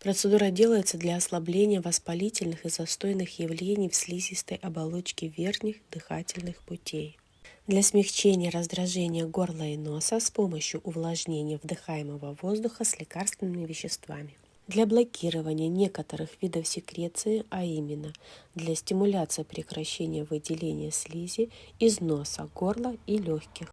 Процедура делается для ослабления воспалительных и застойных явлений в слизистой оболочке верхних дыхательных путей. Для смягчения раздражения горла и носа с помощью увлажнения вдыхаемого воздуха с лекарственными веществами. Для блокирования некоторых видов секреции, а именно для стимуляции прекращения выделения слизи из носа, горла и легких.